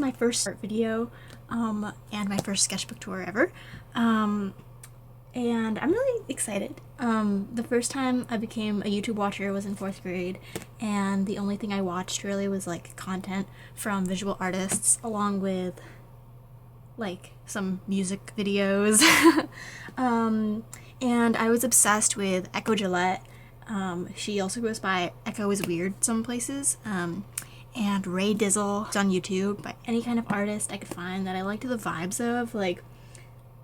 My first art video, and my first sketchbook tour ever. And I'm really excited. The first time I became a YouTube watcher was in 4th grade, and the only thing I watched really was like content from visual artists along with like some music videos. And I was obsessed with Echo Gillette. She also goes by Echo is Weird some places. And Ray Dizzle. It's on YouTube by any kind of artist I could find that I liked the vibes of. Like,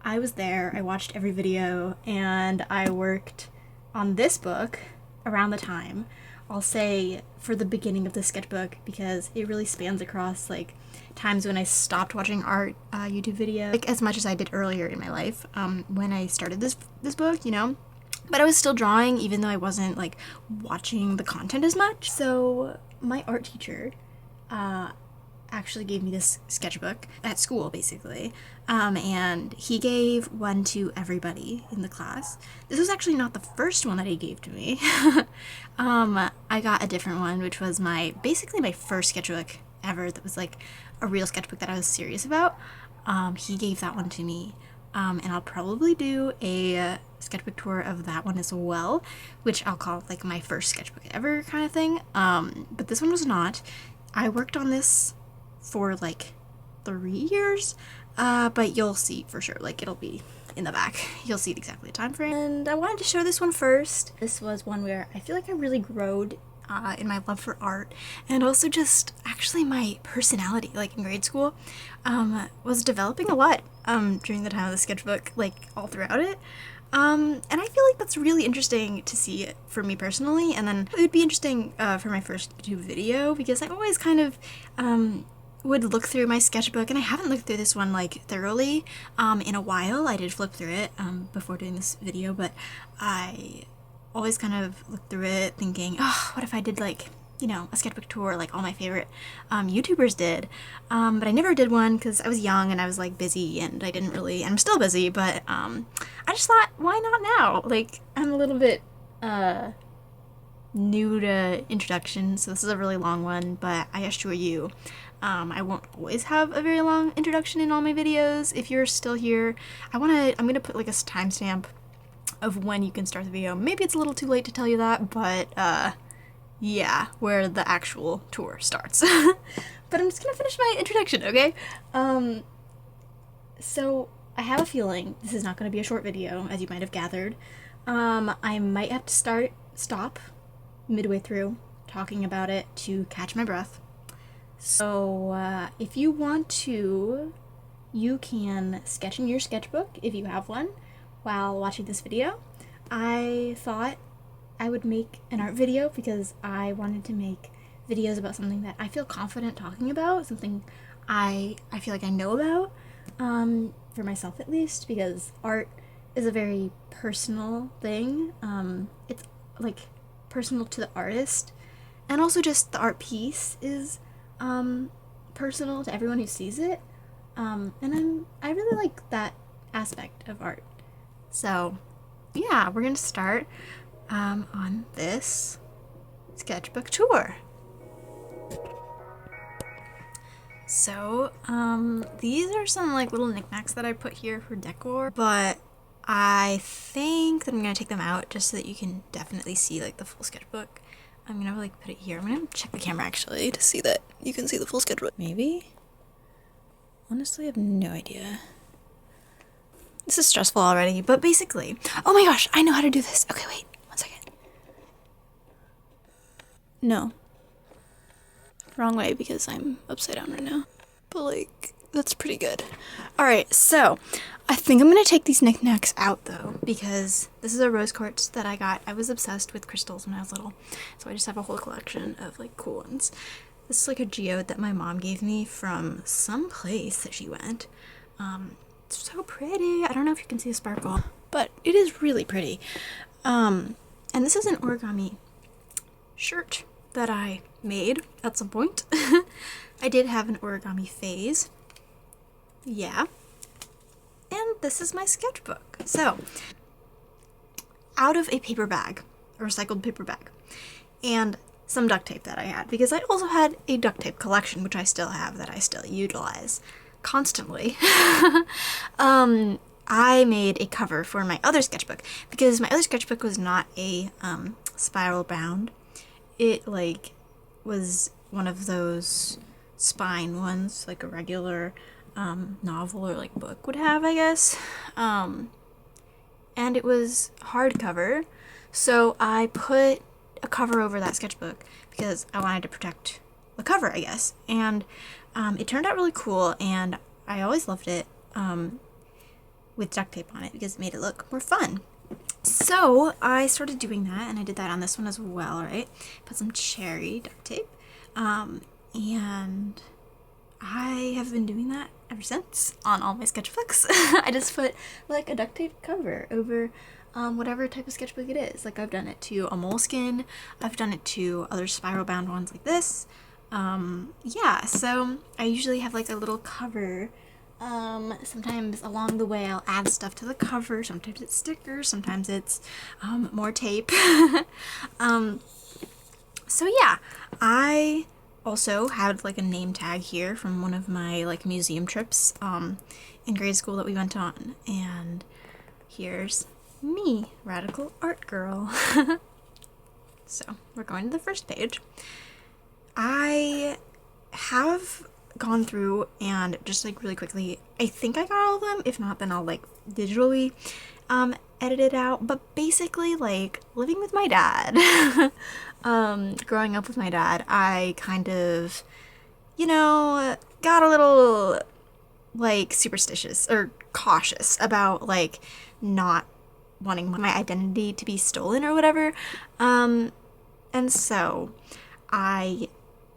I was there, I watched every video, and I worked on this book around the time. I'll say for the beginning of the sketchbook because it really spans across like times when I stopped watching art YouTube videos, like as much as I did earlier in my life when I started this book, you know. But I was still drawing even though I wasn't like watching the content as much. So my art teacher actually gave me this sketchbook at school, basically, and he gave one to everybody in the class. This was actually not the first one that he gave to me. I got a different one, which was basically my first sketchbook ever that was like a real sketchbook that I was serious about. He gave that one to me, and I'll probably do a sketchbook tour of that one as well, which I'll call like my first sketchbook ever kind of thing. But this one was not. I worked on this for like 3 years, but you'll see for sure, like it'll be in the back. You'll see exactly the time frame. And I wanted to show this one first. This was one where I feel like I really growed in my love for art, and also just actually my personality, like in grade school, was developing a lot during the time of the sketchbook, like all throughout it. And I feel like that's really interesting to see it for me personally, and then it would be interesting for my first YouTube video because I always kind of would look through my sketchbook, and I haven't looked through this one like thoroughly in a while. I did flip through it before doing this video, but I always kind of looked through it thinking, oh, what if I did like, you know, a sketchbook tour like all my favorite YouTubers did, but I never did one because I was young and I was like busy, and I didn't really, and I'm still busy, but I just thought, why not now? Like, I'm a little bit new to introduction, so this is a really long one, but I assure you I won't always have a very long introduction in all my videos. If you're still here, I'm gonna put like a timestamp of when you can start the video. Maybe it's a little too late to tell you that, but yeah, where the actual tour starts. But I'm just gonna finish my introduction, okay? So I have a feeling this is not gonna be a short video, as you might have gathered. I might have to stop midway through talking about it to catch my breath. So if you want to, you can sketch in your sketchbook if you have one while watching this video. I thought I would make an art video because I wanted to make videos about something that I feel confident talking about, something I feel like I know about, for myself at least, because art is a very personal thing. It's like personal to the artist, and also just the art piece is personal to everyone who sees it, and I really like that aspect of art. So yeah, we're gonna start on this sketchbook tour. So these are some like little knickknacks that I put here for decor, but I think that I'm gonna take them out just so that you can definitely see like the full sketchbook. I'm gonna like put it here. I'm gonna check the camera actually to see that you can see the full sketchbook. Maybe? Honestly, I have no idea. This is stressful already, but basically, oh my gosh, I know how to do this. Okay, wait, 1 second. No. Wrong way because I'm upside down right now. But like, that's pretty good. Alright, so I think I'm gonna take these knickknacks out though, because this is a rose quartz that I got. I was obsessed with crystals when I was little, so I just have a whole collection of like cool ones. This is like a geode that my mom gave me from some place that she went. It's so pretty. I don't know if you can see the sparkle, but it is really pretty. And this is an origami shirt that I made at some point. I did have an origami phase. Yeah. And this is my sketchbook. So, out of a paper bag, a recycled paper bag. And some duct tape that I had, because I also had a duct tape collection, which I still have, that I still utilize constantly. I made a cover for my other sketchbook, because my other sketchbook was not a spiral bound. It like was one of those spine ones, like a regular novel or like book would have, I guess. And it was hardcover, so I put a cover over that sketchbook because I wanted to protect the cover, I guess. And it turned out really cool, and I always loved it with duct tape on it because it made it look more fun. So I started doing that, and I did that on this one as well, right? Put some cherry duct tape, and I have been doing that ever since on all my sketchbooks. I just put like a duct tape cover over whatever type of sketchbook it is. Like I've done it to a moleskin, I've done it to other spiral bound ones like this. Yeah, so I usually have like a little cover. Sometimes along the way I'll add stuff to the cover. Sometimes it's stickers, sometimes it's more tape. So yeah, I also had like a name tag here from one of my like museum trips in grade school that we went on, and here's me, Radical Art Girl. So we're going to the first page. I have gone through and just like really quickly, I think I got all of them. If not, then I'll like digitally edit it out. But basically, like living with my dad, growing up with my dad, I kind of, you know, got a little like superstitious or cautious about like not wanting my identity to be stolen or whatever. And so I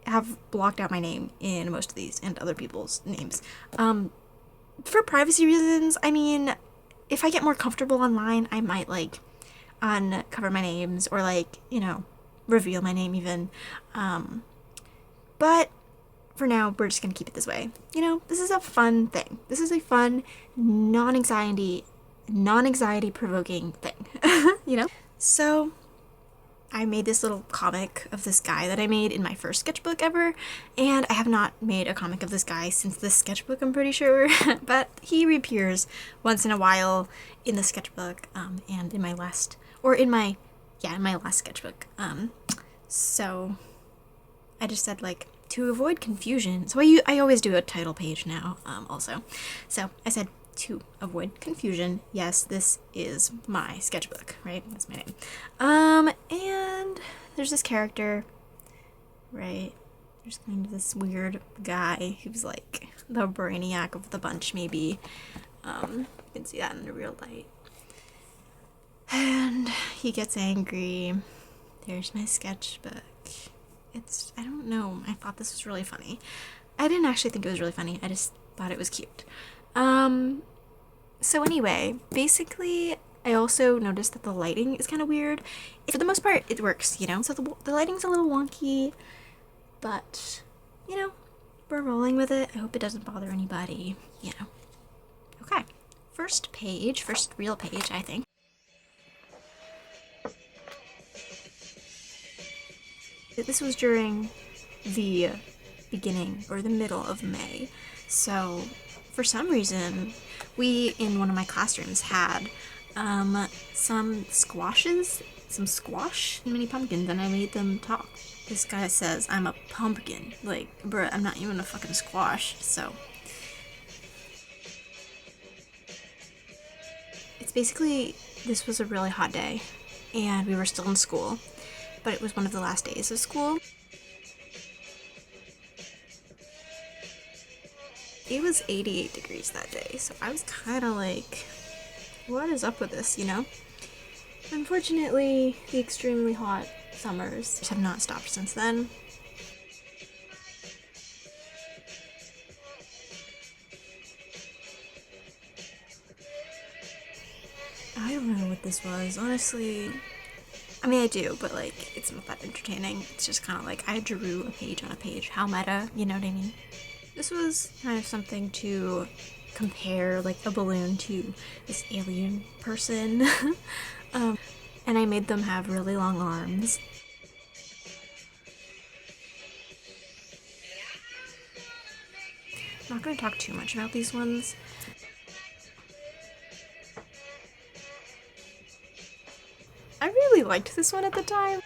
have blocked out my name in most of these and other people's names. For privacy reasons, I mean, if I get more comfortable online, I might like uncover my names or like, you know, reveal my name even. But for now, we're just gonna keep it this way. You know, this is a fun thing. This is a fun, non-anxiety provoking thing, you know? So I made this little comic of this guy that I made in my first sketchbook ever, and I have not made a comic of this guy since this sketchbook, I'm pretty sure, but he reappears once in a while in the sketchbook, and in my last sketchbook. So I just said like, to avoid confusion, so I always do a title page now, also. So I said, to avoid confusion, yes, this is my sketchbook, right? That's my name. And there's this character, right? There's kind of this weird guy who's like the brainiac of the bunch, maybe. You can see that in the real light. And he gets angry. There's my sketchbook. I don't know, I thought this was really funny. I didn't actually think it was really funny, I just thought it was cute. So anyway, basically, I also noticed that the lighting is kind of weird. For the most part, it works, you know? So the lighting's a little wonky, but, you know, we're rolling with it. I hope it doesn't bother anybody, you know. Okay, first real page, I think. This was during the beginning or the middle of May, so for some reason, we in one of my classrooms had some squash and mini pumpkins, and I made them talk. This guy says, I'm a pumpkin. Like, bruh, I'm not even a fucking squash, so. It's basically, this was a really hot day, and we were still in school, but it was one of the last days of school. It was 88 degrees that day, so I was kind of like, what is up with this, you know? Unfortunately, the extremely hot summers have not stopped since then. I don't know what this was, honestly. I mean, I do, but like, it's not that entertaining. It's just kind of like, I drew a page on a page. How meta, you know what I mean? This was kind of something to compare like a balloon to this alien person. And I made them have really long arms. I'm not going to talk too much about these ones. I really liked this one at the time.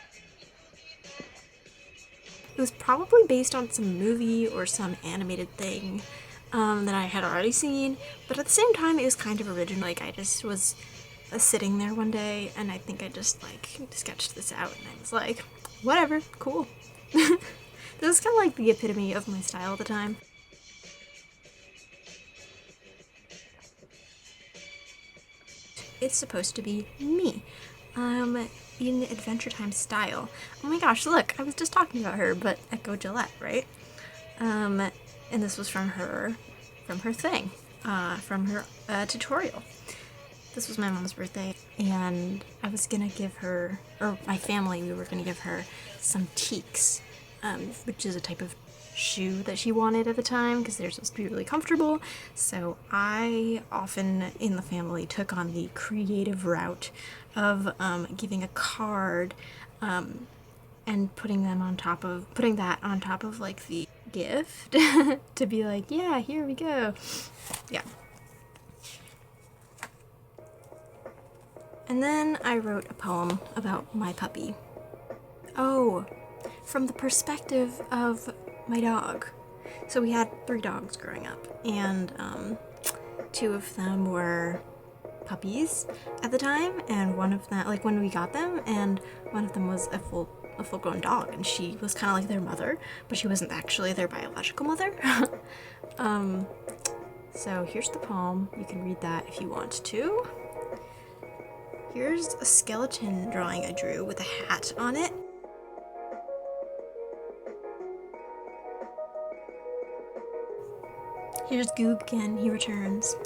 It was probably based on some movie or some animated thing that I had already seen, but at the same time it was kind of original. Like, I just was sitting there one day and I think I just like sketched this out and I was like, whatever, cool. This is kind of like the epitome of my style at the time. It's supposed to be me. In Adventure Time style. Oh my gosh, look, I was just talking about her, but Echo Gillette, right? And this was from her thing, from her tutorial. This was my mom's birthday, and I was gonna give her, or my family, we were gonna give her some teaks, which is a type of shoe that she wanted at the time because they're supposed to be really comfortable. So I often in the family took on the creative route of giving a card and putting that on top of like the gift to be like, yeah, here we go. Yeah. And then I wrote a poem about my puppy. Oh, from the perspective of my dog. So we had 3 dogs growing up, and 2 of them were puppies at the time, and one of them, like when we got them, and one of them was a full-grown dog, and she was kind of like their mother, but she wasn't actually their biological mother. So here's the poem. You can read that if you want to. Here's a skeleton drawing I drew with a hat on it. Here's Goog again, he returns.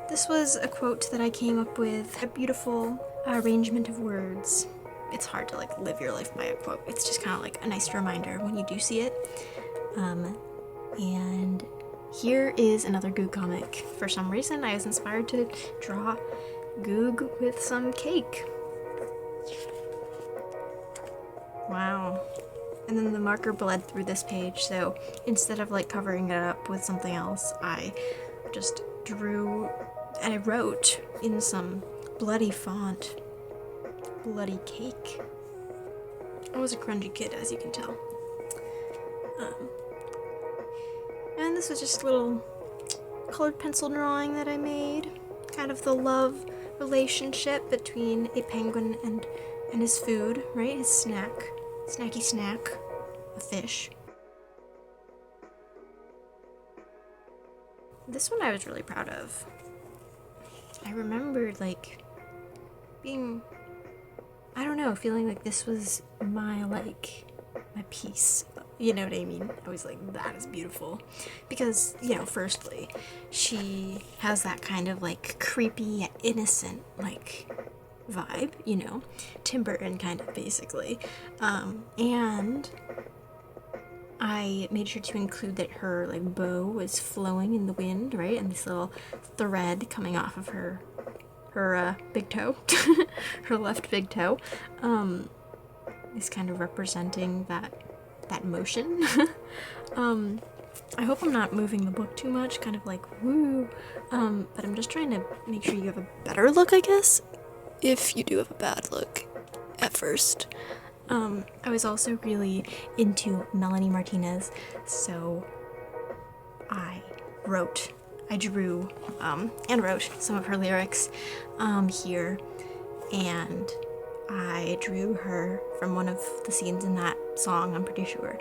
This was a quote that I came up with, a beautiful arrangement of words. It's hard to like live your life by a quote. It's just kind of like a nice reminder when you do see it. And here is another Goog comic. For some reason, I was inspired to draw Goog with some cake. Wow. And then the marker bled through this page, so instead of like covering it up with something else, I just drew and I wrote in some bloody font, bloody cake. I was a grungy kid, as you can tell. And this was just a little colored pencil drawing that I made. Kind of the love relationship between a penguin and his food, right? His snack. Snacky snack. A fish. This one I was really proud of. I remember like being, I don't know, feeling like this was my piece. You know what I mean? I was like, that is beautiful. Because, you know, firstly, she has that kind of like creepy, innocent, like vibe, you know, Tim Burton kind of basically. And I made sure to include that her like bow was flowing in the wind, right? And this little thread coming off of her big toe, her left big toe, is kind of representing that motion. I hope I'm not moving the book too much, kind of like woo, but I'm just trying to make sure you have a better look, I guess, if you do have a bad look at first. I was also really into Melanie Martinez, so I drew and wrote some of her lyrics here, and I drew her from one of the scenes in that song, I'm pretty sure.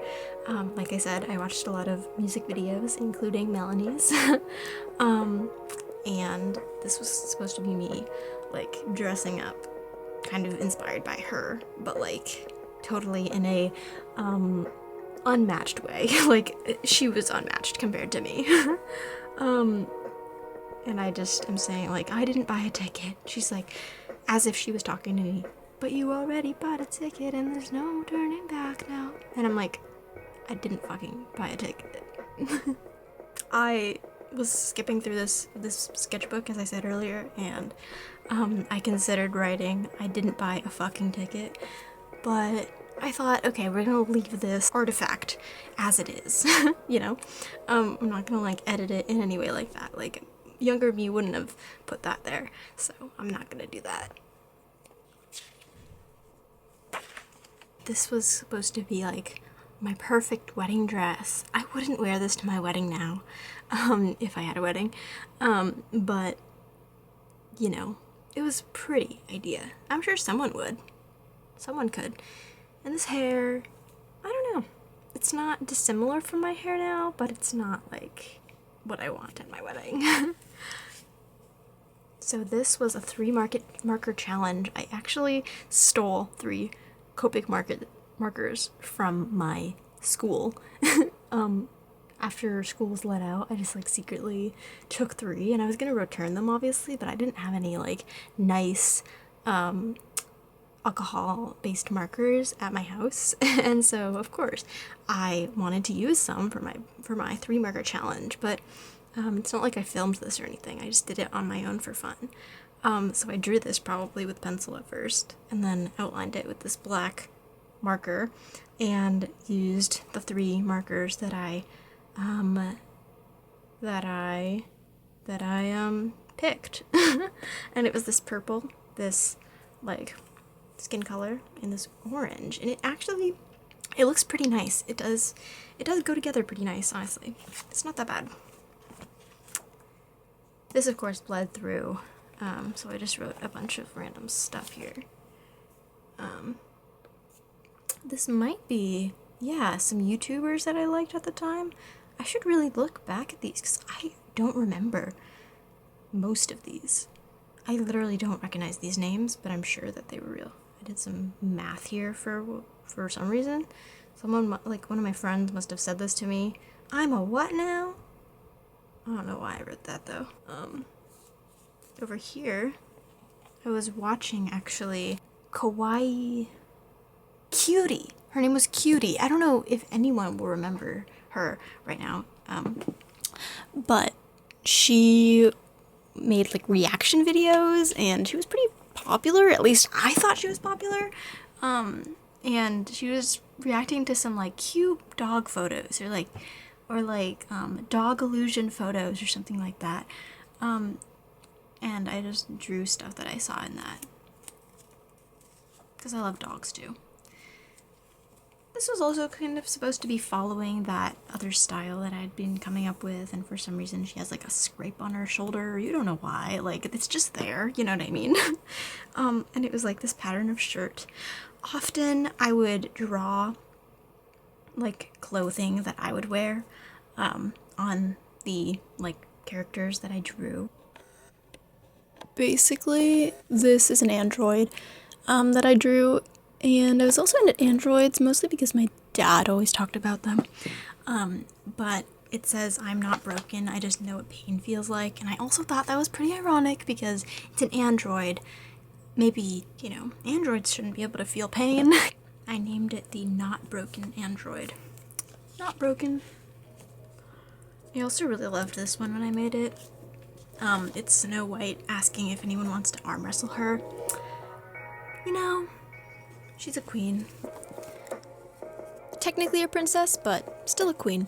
Like I said, I watched a lot of music videos, including Melanie's, and this was supposed to be me, like, dressing up, kind of inspired by her, but, like, totally in a, unmatched way. Like, she was unmatched compared to me. And I just am saying, like, I didn't buy a ticket. She's like, as if she was talking to me, but you already bought a ticket and there's no turning back now. And I'm like, I didn't fucking buy a ticket. I was skipping through this sketchbook, as I said earlier, and I considered writing, I didn't buy a fucking ticket, but I thought, okay, we're gonna leave this artifact as it is, you know? I'm not gonna like edit it in any way like that. Like, younger me wouldn't have put that there, so I'm not gonna do that. This was supposed to be like my perfect wedding dress. I wouldn't wear this to my wedding now, if I had a wedding, but you know, it was a pretty idea. I'm sure someone would. Someone could. And this hair, I don't know. It's not dissimilar from my hair now, but it's not like what I want at my wedding. So this was a 3 marker challenge. I actually stole 3 Copic markers from my school. After school was let out, I just like secretly took 3, and I was gonna return them obviously, but I didn't have any like nice alcohol-based markers at my house, and so of course I wanted to use some for my 3 marker challenge, but it's not like I filmed this or anything. I just did it on my own for fun. So I drew this probably with pencil at first, and then outlined it with this black marker, and used the 3 markers that I picked. And it was this purple, this like skin color, and this orange, and it looks pretty nice. It does go together pretty nice, honestly. It's not that bad. This of course bled through, so I just wrote a bunch of random stuff here. This might be, yeah, some YouTubers that I liked at the time. I should really look back at these because I don't remember most of these. I literally don't recognize these names, but I'm sure that they were real. I did some math here for some reason. Someone, like one of my friends, must have said this to me. I'm a what now? I don't know why I wrote that though. Over here, I was watching actually Kawaii Cutie. Her name was Cutie. I don't know if anyone will remember her right now, but she made like reaction videos, and she was pretty popular. At least I thought she was popular. And she was reacting to some like cute dog photos, or like dog illusion photos or something like that. And I just drew stuff that I saw in that because I love dogs too. This was also kind of supposed to be following that other style that I'd been coming up with, and for some reason she has like a scrape on her shoulder. You don't know why, like it's just there, you know what I mean? And it was like this pattern of shirt. Often I would draw like clothing that I would wear on the like characters that I drew. Basically, this is an android that I drew, and I was also into androids mostly because my dad always talked about them. But it says, "I'm not broken, I just know what pain feels like," and I also thought that was pretty ironic because it's an android. Maybe, you know, androids shouldn't be able to feel pain. I named it the Not Broken Android. Not broken. I also really loved this one when I made it. It's Snow White asking if anyone wants to arm wrestle her. You know, she's a queen. Technically a princess, but still a queen.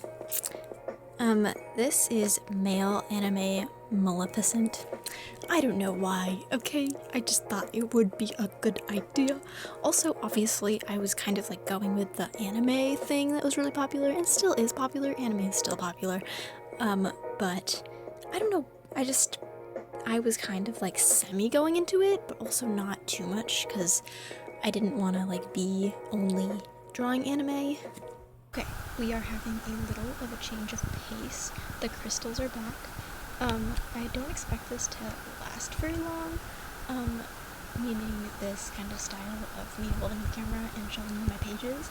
This is male anime Maleficent. I don't know why, okay? I just thought it would be a good idea. Also, obviously, I was kind of like going with the anime thing that was really popular, and still is popular. Anime is still popular. But I don't know. I was kind of like semi going into it, but also not too much, because I didn't want to like be only drawing anime. Okay, we are having a little of a change of pace. The crystals are back. I don't expect this to last very long, meaning this kind of style of me holding the camera and showing you my pages,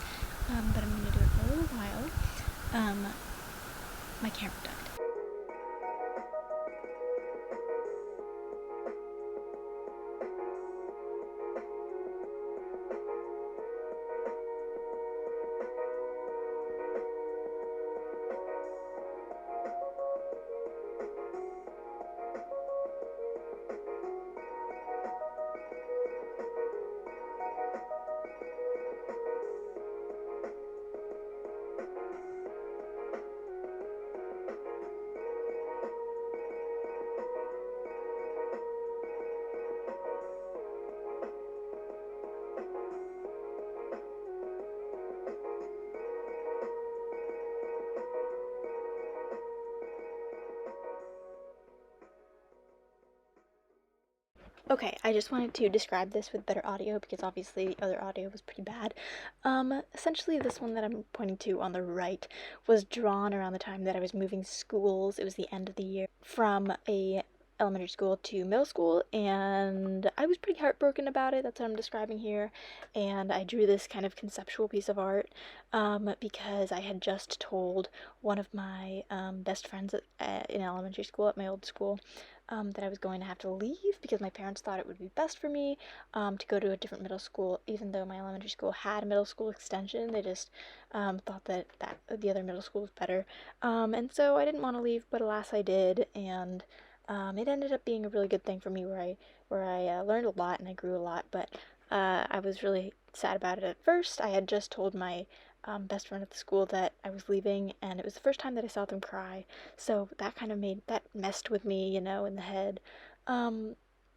but I'm going to do it for a little while. My camera died. Okay, I just wanted to describe this with better audio because obviously the other audio was pretty bad. Essentially this one that I'm pointing to on the right was drawn around the time that I was moving schools. It was the end of the year from a elementary school to middle school, and I was pretty heartbroken about it. That's what I'm describing here. And I drew this kind of conceptual piece of art because I had just told one of my best friends in elementary school at my old school that I was going to have to leave because my parents thought it would be best for me to go to a different middle school, even though my elementary school had a middle school extension. They just thought that the other middle school was better. And so I didn't want to leave, but alas I did, and it ended up being a really good thing for me where I learned a lot and I grew a lot, but I was really sad about it at first. I had just told my best friend at the school that I was leaving, and it was the first time that I saw them cry, so that kind of messed with me, in the head,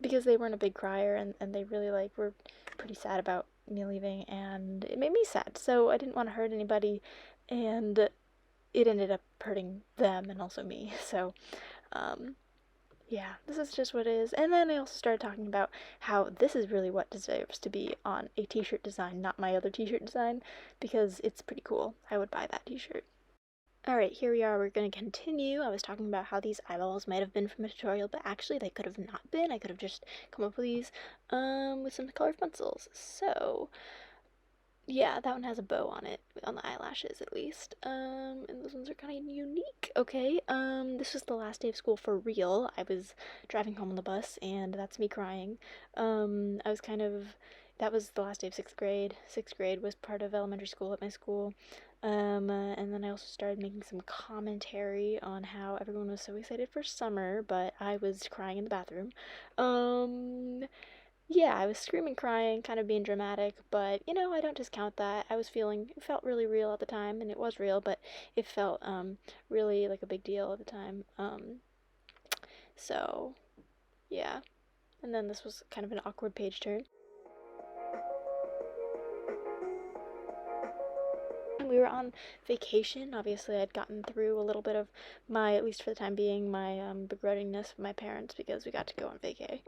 because they weren't a big crier, and they really, were pretty sad about me leaving, and it made me sad, so I didn't want to hurt anybody, and it ended up hurting them and also me, so, yeah, this is just what it is. And then I also started talking about how this is really what deserves to be on a t-shirt design, not my other t-shirt design, because it's pretty cool. I would buy that t-shirt. Alright, here we are. We're going to continue. I was talking about how these eyeballs might have been from a tutorial, but actually they could have not been. I could have just come up with these with some colored pencils. So, yeah, that one has a bow on it, on the eyelashes at least. And those ones are kind of unique. Okay, this was the last day of school for real. I was driving home on the bus, and that's me crying. I was that was the last day of 6th grade. 6th grade was part of elementary school at my school. And then I also started making some commentary on how everyone was so excited for summer, but I was crying in the bathroom. Yeah, I was screaming, crying, kind of being dramatic, but I don't discount that. It felt really real at the time, and it was real, but it felt really like a big deal at the time. So yeah. And then this was kind of an awkward page turn. We were on vacation. Obviously, I'd gotten through a little bit of at least for the time being, my begrudgingness of my parents because we got to go on vacay.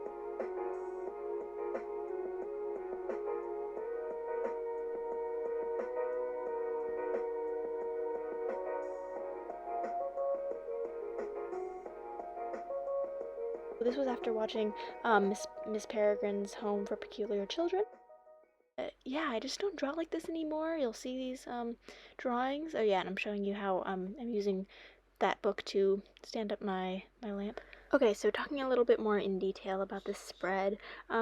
This was after watching Miss Peregrine's Home for Peculiar Children. Yeah, I just don't draw like this anymore. You'll see these drawings. Oh yeah, and I'm showing you how I'm using that book to stand up my lamp. Okay, so talking a little bit more in detail about this spread,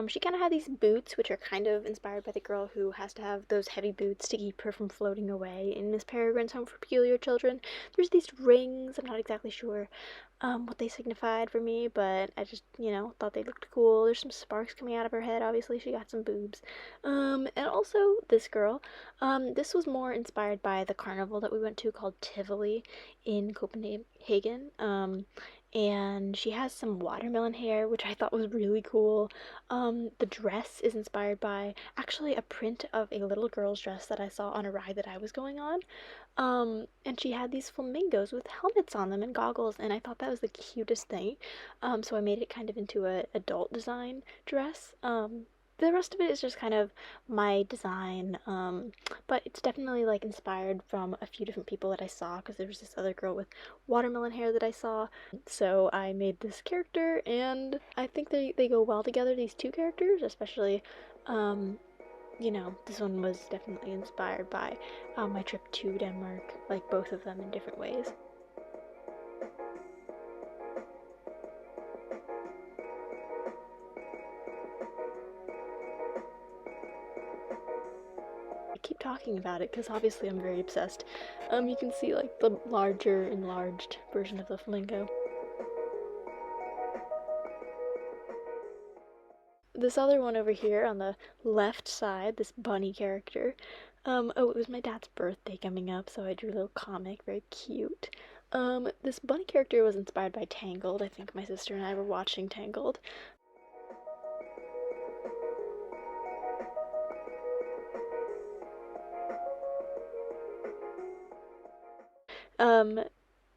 she kind of had these boots, which are kind of inspired by the girl who has to have those heavy boots to keep her from floating away in Miss Peregrine's Home for Peculiar Children. There's these rings. I'm not exactly sure what they signified for me, but I just, thought they looked cool. There's some sparks coming out of her head. Obviously, she got some boobs. And also this girl, this was more inspired by the carnival that we went to called Tivoli in Copenhagen. And she has some watermelon hair, which I thought was really cool. The dress is inspired by actually a print of a little girl's dress that I saw on a ride that I was going on. And she had these flamingos with helmets on them and goggles, and I thought that was the cutest thing. So I made it kind of into a adult design dress. The rest of it is just kind of my design, but it's definitely inspired from a few different people that I saw, because there was this other girl with watermelon hair that I saw. So I made this character, and I think they go well together, these two characters, especially this one was definitely inspired by my trip to Denmark, both of them in different ways. I keep talking about it because obviously I'm very obsessed. You can see the larger enlarged version of the flamingo. This other one over here on the left side, this bunny character, it was my dad's birthday coming up, so I drew a little comic, very cute. This bunny character was inspired by Tangled. I think my sister and I were watching Tangled.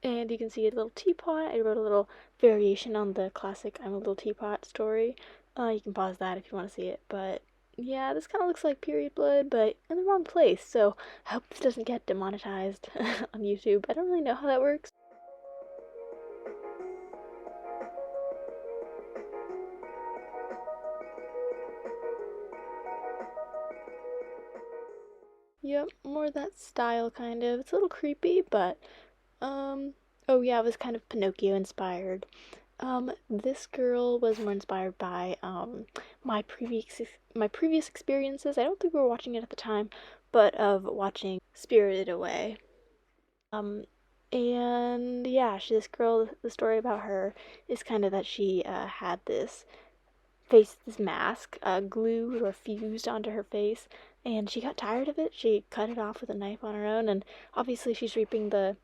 And you can see a little teapot. I wrote a little variation on the classic I'm a Little Teapot story. You can pause that if you want to see it, but yeah, this kind of looks like period blood, but in the wrong place, so I hope this doesn't get demonetized on YouTube. I don't really know how that works. Yep, more that style kind of. It's a little creepy, but oh yeah, it was kind of Pinocchio inspired. This girl was more inspired by my previous experiences. I don't think we were watching it at the time, but of watching Spirited Away. Um, and yeah, this girl. The story about her is kind of that she had this mask glued or fused onto her face, and she got tired of it. She cut it off with a knife on her own, and obviously she's reaping the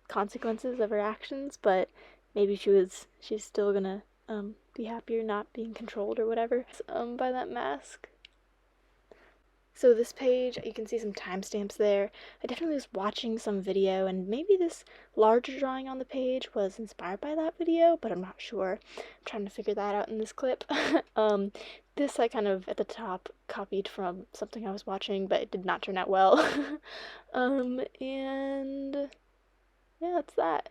consequences of her actions. But maybe she's still gonna be happier not being controlled or whatever by that mask. So this page, you can see some timestamps there. I definitely was watching some video, and maybe this larger drawing on the page was inspired by that video, but I'm not sure. I'm trying to figure that out in this clip. This I kind of, at the top, copied from something I was watching, but it did not turn out well. And yeah, that's that.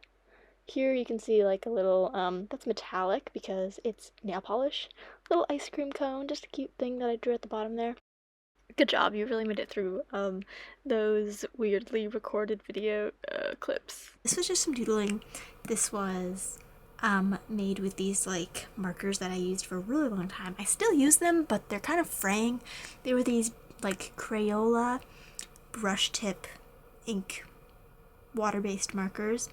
Here you can see like a little, that's metallic because it's nail polish. Little ice cream cone, just a cute thing that I drew at the bottom there. Good job, you really made it through those weirdly recorded video clips. This was just some doodling. This was made with these like markers that I used for a really long time. I still use them, but they're kind of fraying. They were these like Crayola brush tip ink water-based markers.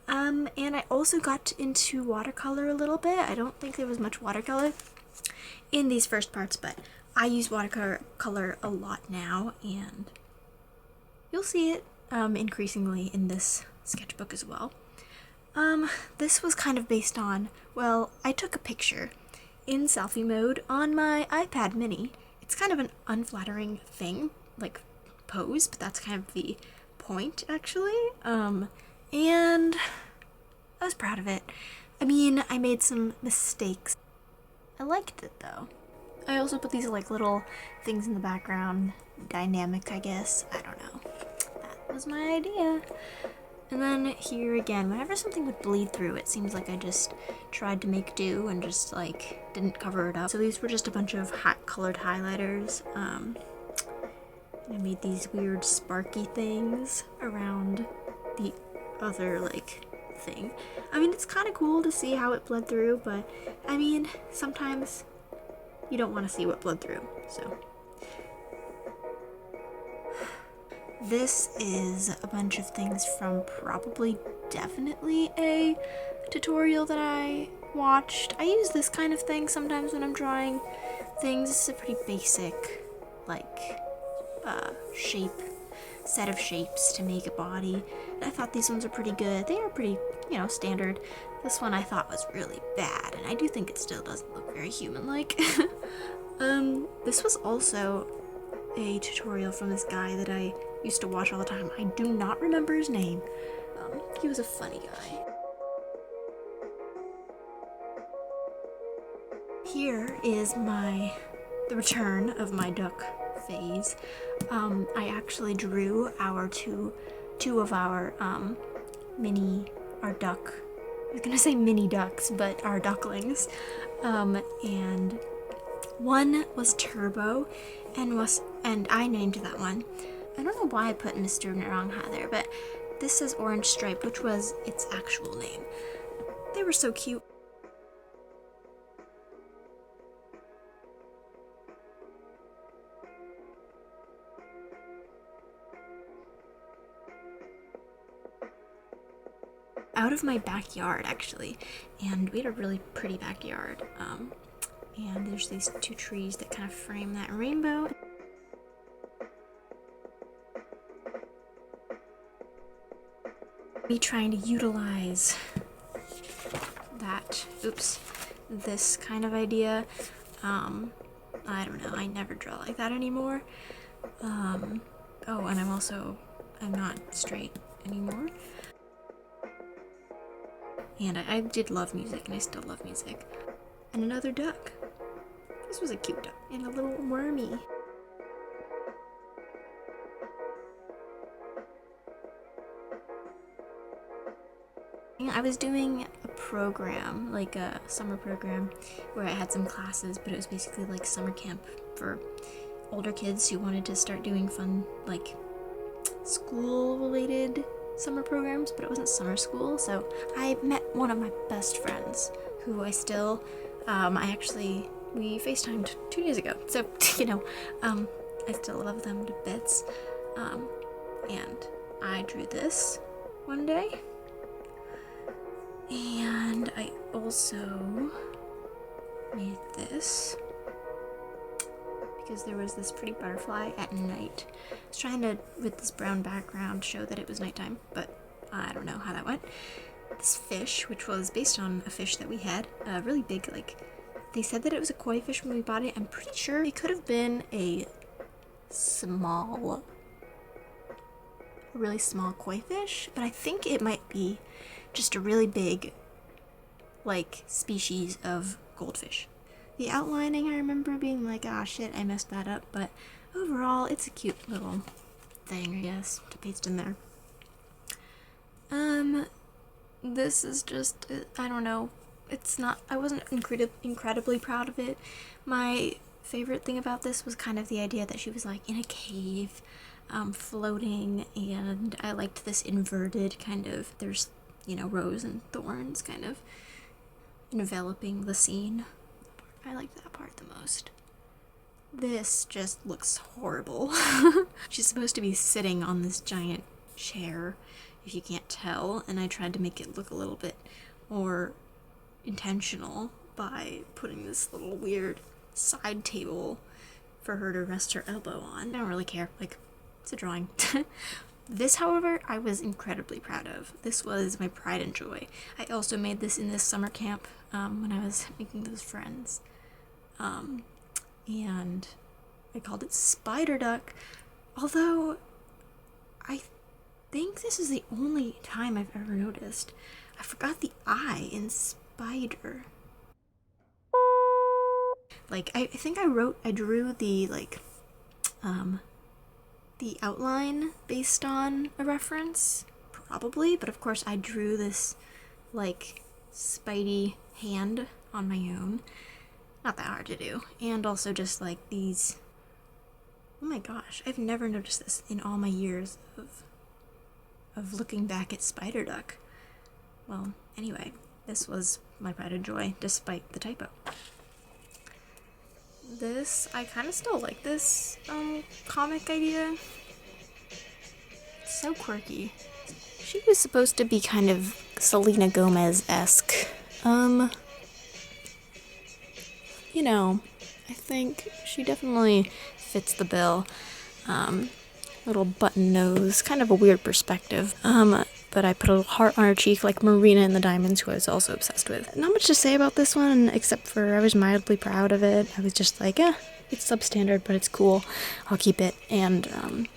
And I also got into watercolor a little bit. I don't think there was much watercolor in these first parts, but I use watercolor a lot now, and you'll see it increasingly in this sketchbook as well. This was kind of based on, well, I took a picture in selfie mode on my iPad mini. It's kind of an unflattering thing, like pose, but that's kind of the point, actually. And I was proud of it. I mean, I made some mistakes. I liked it, though. I also put these like little things in the background, dynamic, I guess. I don't know. That was my idea. And then here again, whenever something would bleed through, it seems like I just tried to make do and just like didn't cover it up. So these were just a bunch of hot colored highlighters. I made these weird sparky things around the other like thing. I mean, it's kind of cool to see how it bled through, but I mean, sometimes you don't want to see what bled through, so. This is a bunch of things from definitely a tutorial that I watched. I use this kind of thing sometimes when I'm drawing things. It's a pretty basic, like, set of shapes to make a body. I thought these ones are pretty good. They are pretty, standard. This one I thought was really bad, and I do think it still doesn't look very human-like. This was also a tutorial from this guy that I used to watch all the time. I do not remember his name. He was a funny guy. Here is the return of my duck phase. I actually drew our two of our duck. I was gonna say mini ducks, but our ducklings. And one was Turbo, and I named that one. I don't know why I put Mr. Wrong there, but this says Orange Stripe, which was its actual name. They were so cute. Out of my backyard, actually, and we had a really pretty backyard. And there's these two trees that kind of frame that rainbow. Me trying to utilize this kind of idea. I don't know, I never draw like that anymore. And I'm not straight anymore. And I did love music, and I still love music. And another duck. This was a cute duck and a little wormy. I was doing a program, like a summer program, where I had some classes, but it was basically like summer camp for older kids who wanted to start doing fun, like, school-related summer programs, but it wasn't summer school, so I met one of my best friends, who I still, we FaceTimed 2 days ago, so, I still love them to bits, and I drew this one day, and I also made this because there was this pretty butterfly at night. I was trying to, with this brown background, show that it was nighttime, but I don't know how that went. This fish, which was based on a fish that we had, really big, like, they said that it was a koi fish when we bought it. I'm pretty sure it could have been a really small koi fish, but I think it might be just a really big, like, species of goldfish. The outlining, I remember being like, ah, shit, I messed that up, but overall, it's a cute little thing, I guess, to paste in there. This is just, I don't know, I wasn't incredibly proud of it. My favorite thing about this was kind of the idea that she was, like, in a cave, floating, and I liked this inverted kind of, there's, rose and thorns kind of enveloping the scene. I like that part the most. This just looks horrible. She's supposed to be sitting on this giant chair, if you can't tell, and I tried to make it look a little bit more intentional by putting this little weird side table for her to rest her elbow on. I don't really care, like, it's a drawing. This, however, I was incredibly proud of. This was my pride and joy. I also made this in this summer camp when I was making those friends. And I called it Spider Duck, although I think this is the only time I've ever noticed. I forgot the I in spider. Like, I think I drew the, like, the outline based on a reference, probably, but of course I drew this, like, Spidey hand on my own. Not that hard to do. And also just, like, these, oh my gosh, I've never noticed this in all my years of looking back at Spider Duck. Well, anyway, this was my pride and joy, despite the typo. This, I kind of still like this comic idea. It's so quirky. She was supposed to be kind of Selena Gomez-esque. I think she definitely fits the bill. Little button nose, kind of a weird perspective. But I put a little heart on her cheek like Marina in the Diamonds, who I was also obsessed with. Not much to say about this one, except for I was mildly proud of it. I was just like, it's substandard, but it's cool. I'll keep it. And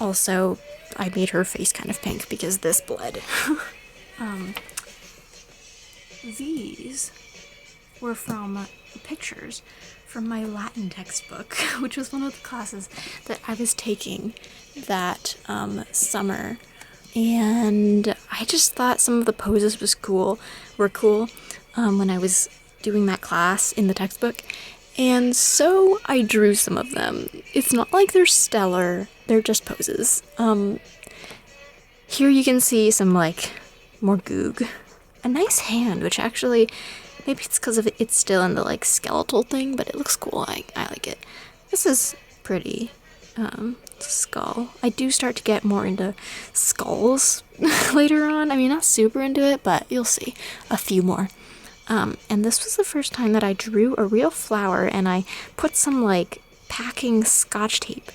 also, I made her face kind of pink because this bled. These were from pictures from my Latin textbook, which was one of the classes that I was taking that summer. And I just thought some of the poses were cool when I was doing that class in the textbook. And so I drew some of them. It's not like they're stellar, they're just poses. Here you can see some, like, more goog. A nice hand, which actually, maybe it's because of it's still in the, like, skeletal thing, but it looks cool. I like it. This is pretty. Skull. I do start to get more into skulls later on. I mean, not super into it, but you'll see a few more. And this was the first time that I drew a real flower, and I put some, like, packing scotch tape.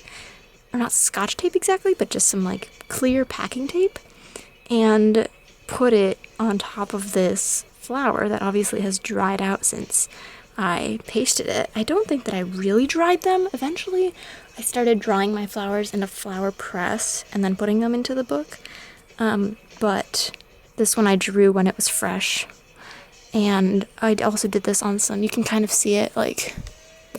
Or not scotch tape exactly, but just some, like, clear packing tape. And put it on top of this flower that obviously has dried out since I pasted it. I don't think that I really dried them. Eventually, I started drawing my flowers in a flower press and then putting them into the book. But this one I drew when it was fresh. And I also did this on some, you can kind of see it, like,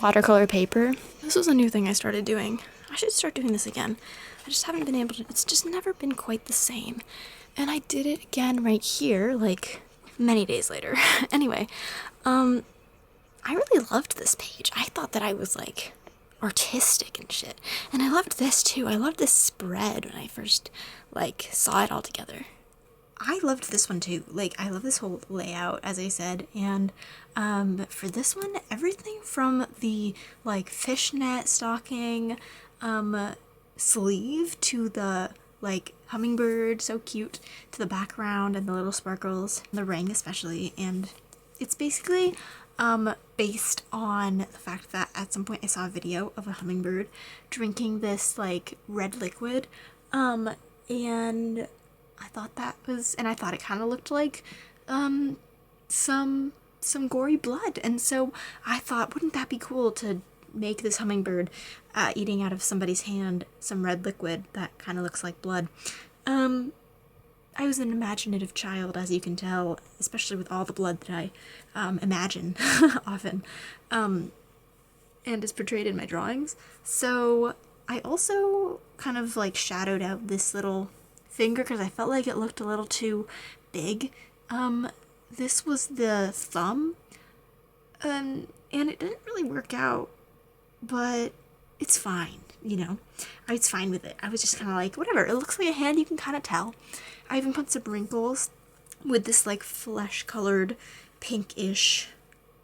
watercolor paper. This was a new thing I started doing. I should start doing this again. I just haven't been able to, it's just never been quite the same. And I did it again right here, like, many days later. Anyway, I really loved this page. I thought that I was, like, artistic and shit. And I loved this, too. I loved this spread when I first, like, saw it all together. I loved this one too. Like, I love this whole layout, as I said, and for this one, everything from the like fishnet stocking sleeve to the like hummingbird, so cute, to the background and the little sparkles, the ring especially, and it's basically based on the fact that at some point I saw a video of a hummingbird drinking this like red liquid, and I thought that was, and I thought it kind of looked like some gory blood, and so I thought, wouldn't that be cool to make this hummingbird eating out of somebody's hand some red liquid that kind of looks like blood. I was an imaginative child, as you can tell, especially with all the blood that I imagine often, and is portrayed in my drawings. So I also kind of like shadowed out this little finger because I felt like it looked a little too big. This was the thumb, and it didn't really work out, but it's fine, you know. I was fine with it. I was just kind of like, whatever, it looks like a hand, you can kind of tell. I even put some wrinkles with this like flesh-colored pinkish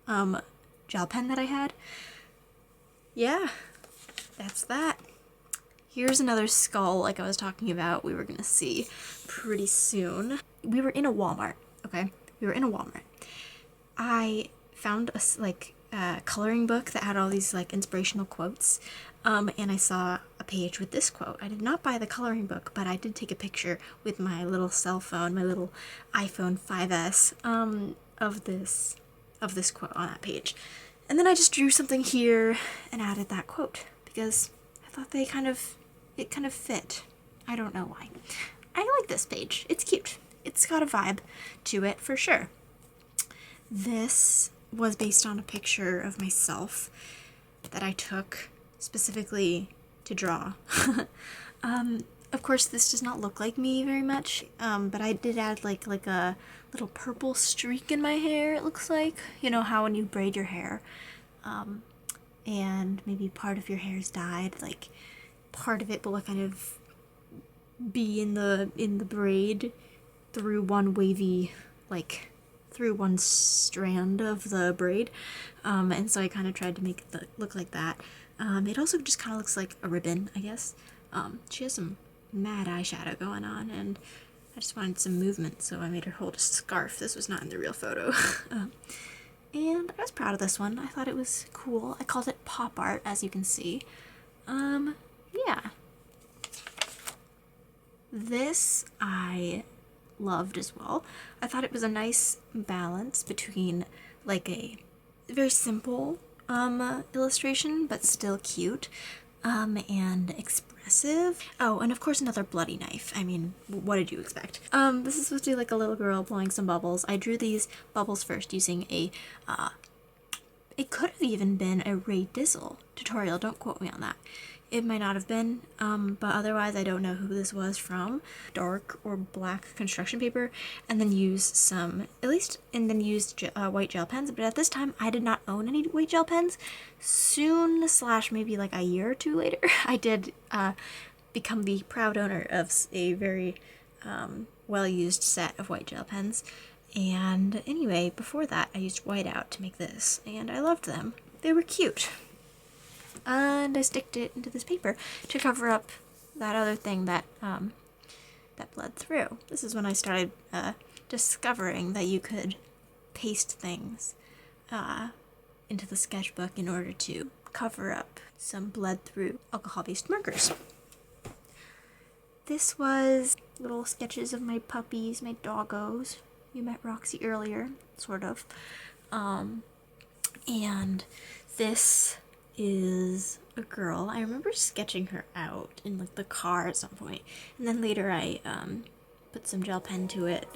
gel pen that I had. Yeah, that's that. Here's another skull like I was talking about we were gonna see pretty soon. We were in a Walmart, okay? We were in a Walmart. I found a coloring book that had all these like inspirational quotes, and I saw a page with this quote. I did not buy the coloring book, but I did take a picture with my little cell phone, my little iPhone 5S, of this quote on that page. And then I just drew something here and added that quote because I thought it kind of fit. I don't know why. I like this page. It's cute. It's got a vibe to it for sure. This was based on a picture of myself that I took specifically to draw. Of course, this does not look like me very much, but I did add like a little purple streak in my hair, it looks like. You know how when you braid your hair, and maybe part of your hair is dyed, like part of it will kind of be in the braid through one wavy, like through one strand of the braid, and so I kind of tried to make it look like that. It also just kind of looks like a ribbon, I guess. She has some mad eyeshadow going on, and I just wanted some movement, so I made her hold a scarf. This was not in the real photo. And I was proud of this one. I thought it was cool. I called it pop art, as you can see. Yeah. This I loved as well. I thought it was a nice balance between like a very simple illustration, but still cute, and expressive. Oh, and of course another bloody knife. I mean, what did you expect? This is supposed to be like a little girl blowing some bubbles. I drew these bubbles first using it could have even been a Ray Dizzle tutorial, don't quote me on that. It might not have been, but otherwise I don't know who this was from. Dark or black construction paper, and then used white gel pens, but at this time I did not own any white gel pens. Soon / maybe like a year or two later, I did become the proud owner of a very well-used set of white gel pens. And anyway, before that I used whiteout to make this, and I loved them. They were cute. And I sticked it into this paper to cover up that other thing that bled through. This is when I started discovering that you could paste things into the sketchbook in order to cover up some bled through alcohol-based markers. This was little sketches of my puppies, my doggos. You met Roxy earlier, sort of. And this is a girl. I remember sketching her out in like the car at some point, and then later I put some gel pen to it